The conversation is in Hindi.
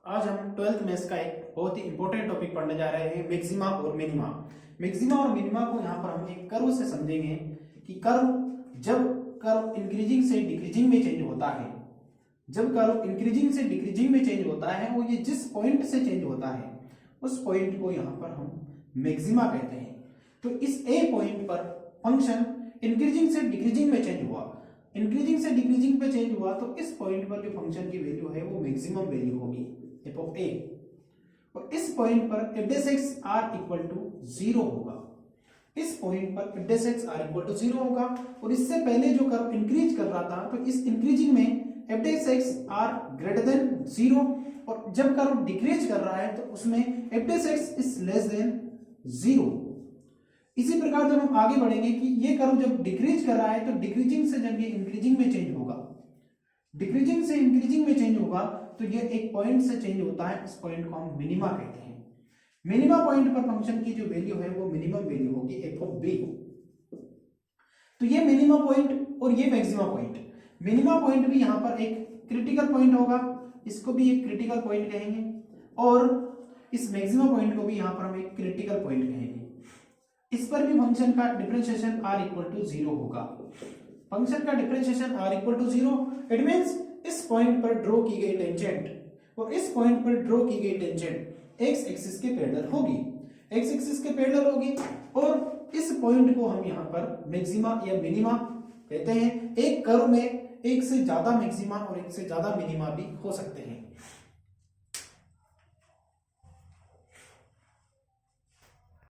आज हम 12th मैथ्स का एक बहुत ही इंपॉर्टेंट टॉपिक पढ़ने जा रहे हैं, मैक्सिमा और मिनिमा। मैक्सिमा और मिनिमा को यहाँ पर हम एक कर्व से समझेंगे कि जब कर्व इंक्रीजिंग से डिक्रीजिंग में चेंज होता है, जब कर्व इंक्रीजिंग से डिक्रीजिंग में चेंज होता है, वो ये जिस पॉइंट से चेंज होता है उस पॉइंट को यहाँ पर हम मैक्सिमा कहते हैं। तो इस ए पॉइंट पर फंक्शन इंक्रीजिंग से डिक्रीजिंग में चेंज हुआ, इंक्रीजिंग से डिक्रीजिंग पे चेंज हुआ, तो इस पॉइंट पर जो फंक्शन की वैल्यू है वो मैक्सिमम वैल्यू होगी एफ ऑफ ए। और इस पॉइंट पर F dash X are equal to 0 होगा, इस पॉइंट पर F dash X are equal to 0 होगा। और इससे पहले जो कर्व इंक्रीज कर रहा था, तो इस इंक्रीजिंग में F dash X are greater than 0, और जब कर्व डिक्रीज कर रहा है तो उसमें F dash X is less than 0। इसी प्रकार जब हम आगे बढ़ेंगे कि ये कर्व जब डिक्रीज कर रहा है तो डिक्रीजिंग से जब ये इंक्रीजिंग में चेंज होगा, डिक्रीजिंग से इंक्रीजिंग में चेंज होगा, तो ये एक पॉइंट से चेंज होता है, इस पॉइंट को हम मिनिमा कहते हैं। मिनिमा पॉइंट पर फंक्शन की जो वैल्यू है वो मिनिमम वैल्यू होगी एफ ऑफ बी। तो ये मिनिमा पॉइंट और ये मैक्सिमा पॉइंट, मिनिमा पॉइंट भी यहाँ पर एक क्रिटिकल पॉइंट होगा, इसको भी एक क्रिटिकल पॉइंट कहेंगे, और इस मैक्सिमा पॉइंट को भी यहाँ पर हम एक क्रिटिकल पॉइंट कहेंगे। इस पर भी फंक्शन का डिफरेंशिएशन r इक्वल टू 0 होगा। फंक्शन का differentiation r equal to 0, it means इस पॉइंट पर ड्रॉ की गई टेंजेंट और इस पॉइंट पर ड्रॉ की गई टेंजेंट x एक्सिस के पैरेलल होगी, x एक्सिस के पैरेलल होगी, और इस पॉइंट को हम यहाँ पर मैक्सिमा या मिनिमा कहते हैं। एक कर्व में एक से ज्यादा मैक्सिमा और एक से ज्यादा मिनिमा भी हो सकते हैं।